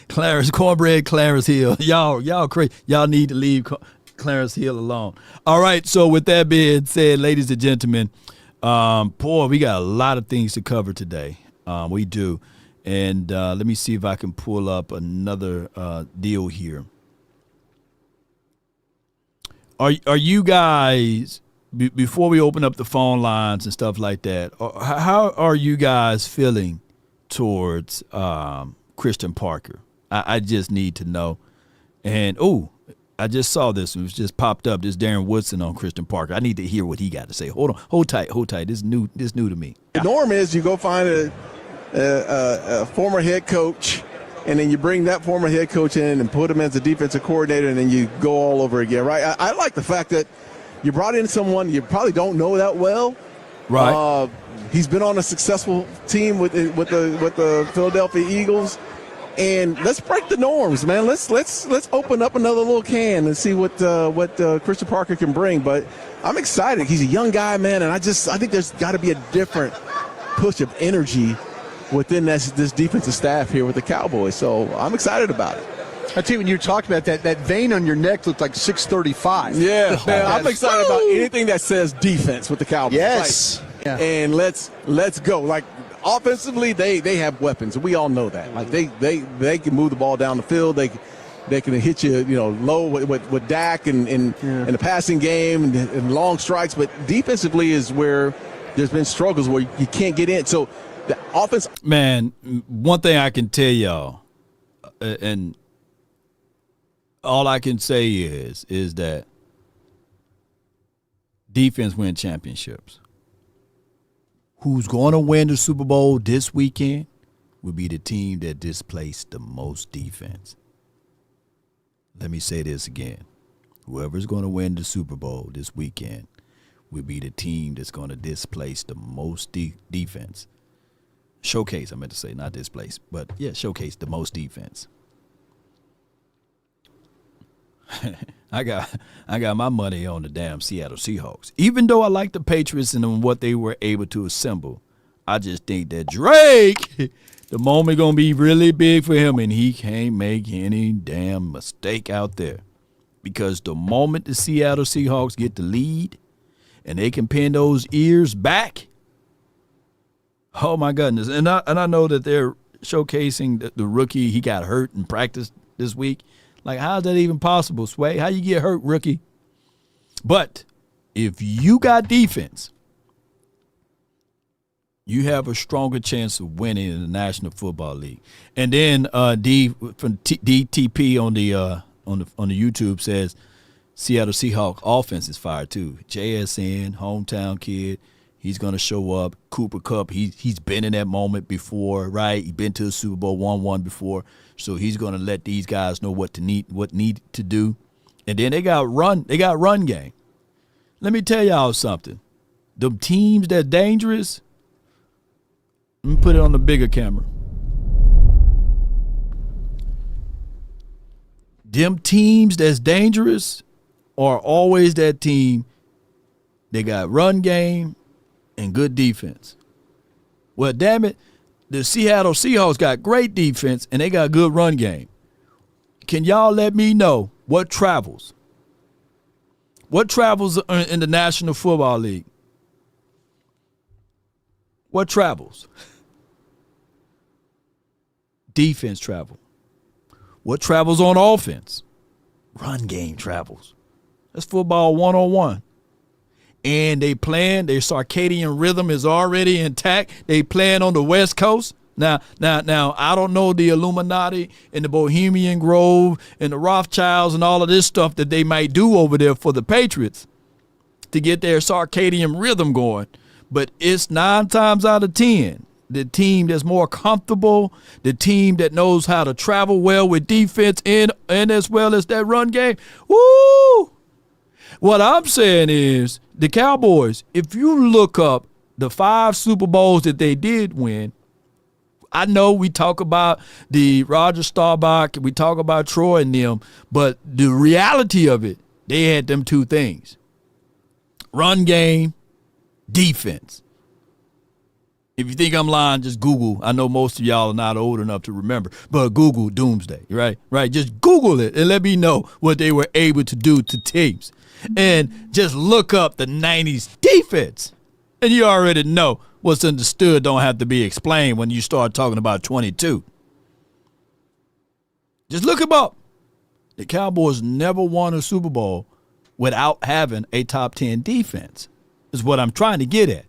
Clarence Cornbread, Clarence Hill. Y'all crazy. Y'all need to leave Clarence Hill alone. All right. So with that being said, ladies and gentlemen, boy, we got a lot of things to cover today. We do. And let me see if I can pull up another deal here. Are you guys, before we open up the phone lines and stuff like that, how are you guys feeling towards Christian Parker? I just need to know. And, I just saw this. It was just popped up. This Darren Woodson on Christian Parker. I need to hear what he got to say. Hold on. Hold tight. This is new to me. The norm is you go find a former head coach, and then you bring that former head coach in and put him as a defensive coordinator, and then you go all over again, right? I like the fact that you brought in someone you probably don't know that well. Right. He's been on a successful team with the Philadelphia Eagles, and let's break the norms, man. Let's open up another little can and see what Christian Parker can bring. But I'm excited. He's a young guy, man, and I think there's got to be a different push of energy within this defensive staff here with the Cowboys. So I'm excited about it. I tell you, when you talked about that vein on your neck looked like 635. Yeah, man, I'm excited about anything that says defense with the Cowboys. Yes. Like, yeah. And let's go. Like, offensively, they have weapons. We all know that. Like, they can move the ball down the field. They can hit you, low with Dak and the passing game and long strikes. But defensively is where there's been struggles where you can't get in. So the offense. Man, one thing I can tell y'all, and all I can say is that defense wins championships. Who's going to win the Super Bowl this weekend will be the team that displaced the most defense. Let me say this again. Whoever's going to win the Super Bowl this weekend will be the team that's going to displace the most defense. Showcase, I meant to say, not displace, but yeah, showcase the most defense. I got my money on the damn Seattle Seahawks. Even though I like the Patriots and what they were able to assemble, I just think that Drake, the moment gonna be really big for him, and he can't make any damn mistake out there. Because the moment the Seattle Seahawks get the lead and they can pin those ears back, oh my goodness. And I know that they're showcasing the rookie. He got hurt in practice this week. Like, how's that even possible, Sway? How you get hurt, rookie? But if you got defense, you have a stronger chance of winning in the National Football League. And then D from DTP on the YouTube says Seattle Seahawks offense is fired too. JSN, hometown kid. He's going to show up. Cooper Kupp, he's been in that moment before, right? He's been to the Super Bowl 1-1 before. So he's going to let these guys know what need to do. And then they got run game. Let me tell y'all something. The teams that dangerous, let me put it on the bigger camera. Them teams that's dangerous are always that team. They got run game and good defense. Well, damn it, the Seattle Seahawks got great defense and they got good run game. Can y'all let me know what travels? What travels in the National Football League? What travels? Defense travel. What travels on offense? Run game travels. That's football 101. And they playing, their circadian rhythm is already intact. They playing on the West Coast. Now, I don't know the Illuminati and the Bohemian Grove and the Rothschilds and all of this stuff that they might do over there for the Patriots to get their circadian rhythm going. But it's 9 times out of 10, the team that's more comfortable, the team that knows how to travel well with defense and as well as that run game. Woo! What I'm saying is the Cowboys, if you look up the 5 Super Bowls that they did win, I know we talk about the Roger Staubach, we talk about Troy and them, but the reality of it, they had them 2 things. Run game, defense. If you think I'm lying, just Google. I know most of y'all are not old enough to remember, but Google Doomsday, right? Right? Just Google it and let me know what they were able to do to teams. And just look up the 90s defense. And you already know what's understood don't have to be explained when you start talking about 22. Just look them up. The Cowboys never won a Super Bowl without having a top 10 defense, is what I'm trying to get at.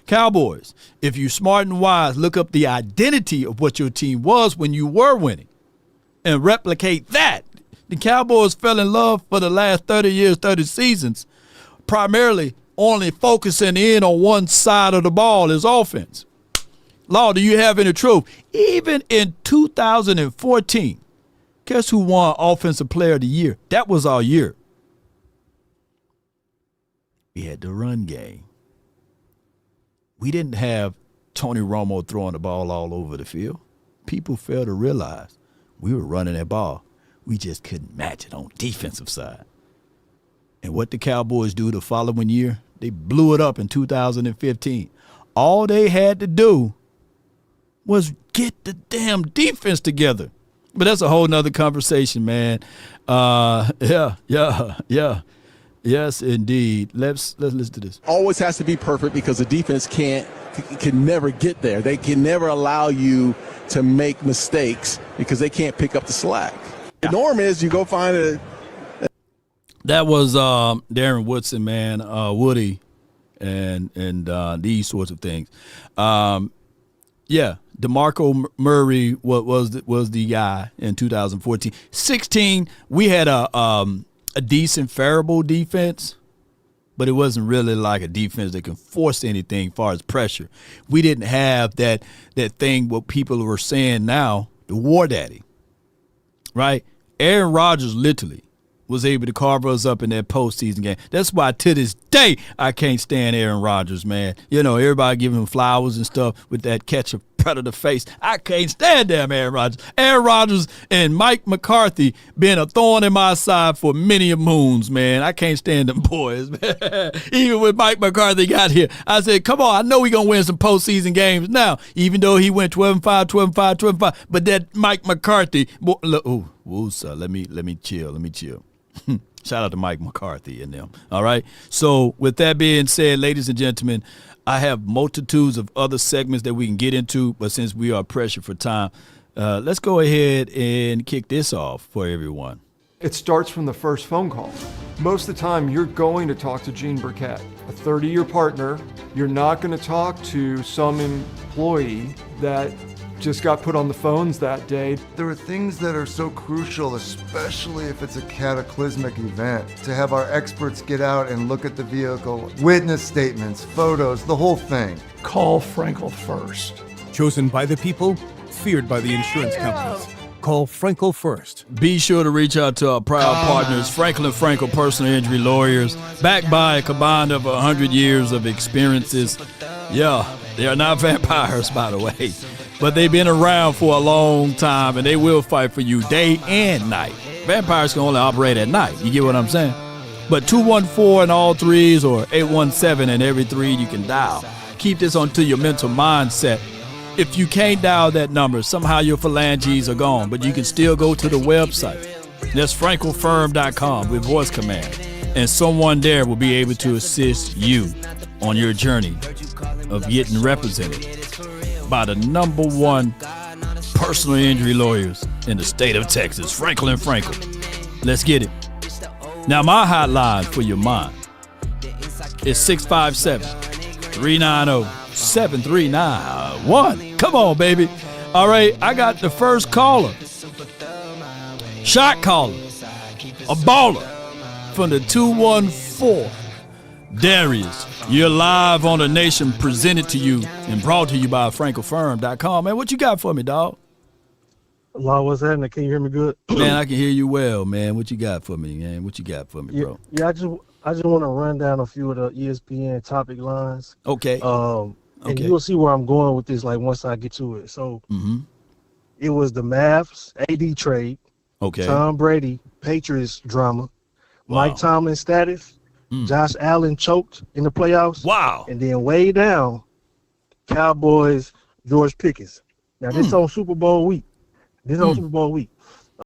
Cowboys, if you're smart and wise, look up the identity of what your team was when you were winning and replicate that. The Cowboys fell in love for the last 30 years, 30 seasons, primarily only focusing in on one side of the ball is offense. Law, do you have any truth? Even in 2014, guess who won Offensive Player of the Year? That was our year. We had the run game. We didn't have Tony Romo throwing the ball all over the field. People fail to realize we were running that ball. We just couldn't match it on defensive side. And what the Cowboys do the following year, they blew it up in 2015. All they had to do was get the damn defense together. But that's a whole nother conversation, man. Yeah. Yes, indeed. Let's listen to this. Always has to be perfect because the defense can never get there. They can never allow you to make mistakes because they can't pick up the slack. The norm is you go find a. That was Darren Woodson, man, Woody, and these sorts of things. DeMarco Murray was the guy in 2014. 16, we had a decent, favorable defense, but it wasn't really like a defense that can force anything as far as pressure. We didn't have that thing what people were saying now, the war daddy, right? Aaron Rodgers literally was able to carve us up in that postseason game. That's why to this day I can't stand Aaron Rodgers, man. You know, everybody giving him flowers and stuff with that catch of predator face. I can't stand damn Aaron Rodgers. Aaron Rodgers and Mike McCarthy been a thorn in my side for many a moons, man. I can't stand them boys, man. Even when Mike McCarthy got here, I said, come on, I know we're going to win some postseason games now, even though he went 12-5, 12-5, 12-5. But that Mike McCarthy, let me chill. Shout out to Mike McCarthy and them. All right. So with that being said, ladies and gentlemen, I have multitudes of other segments that we can get into, but since we are pressured for time, let's go ahead and kick this off for everyone. It starts from the first phone call. Most of the time, you're going to talk to Gene Burkett, a 30-year partner. You're not going to talk to some employee that just got put on the phones that day. There are things that are so crucial, especially if it's a cataclysmic event, to have our experts get out and look at the vehicle, witness statements, photos, the whole thing. Call Frankel first. Chosen by the people, feared by the insurance companies. Call Frankel first. Be sure to reach out to our proud partners, Franklin Frankel Personal Injury Lawyers, backed by a combined of 100 years of experiences. Yeah, they are not vampires, by the way, but they've been around for a long time, and they will fight for you day and night. Vampires can only operate at night. You get what I'm saying? But 214 in all threes or 817 in every three you can dial. Keep this onto your mental mindset. If you can't dial that number, somehow your phalanges are gone, but you can still go to the website. That's frankelfirm.com with voice command, and someone there will be able to assist you on your journey of getting represented by the #1 personal injury lawyers in the state of Texas, Franklin Frankel. Let's get it. Now, my hotline for your mind is 657-390-7391. Come on, baby. All right, I got the first caller. Shot caller. A baller from the 214. Darius, you're live on the nation, presented to you and brought to you by frankelfirm.com. Man, what you got for me, dog? Law, what's happening? Can you hear me good? Man, I can hear you well, man. What you got for me, man? What you got for me, bro? Yeah, I just want to run down a few of the ESPN topic lines. Okay. And you'll see where I'm going with this, like, once I get to it. So, It was the Mavs AD trade. Okay. Tom Brady Patriots drama. Wow. Mike Tomlin status. Josh Allen choked in the playoffs. Wow. And then way down, Cowboys, George Pickens. Now this on Super Bowl week.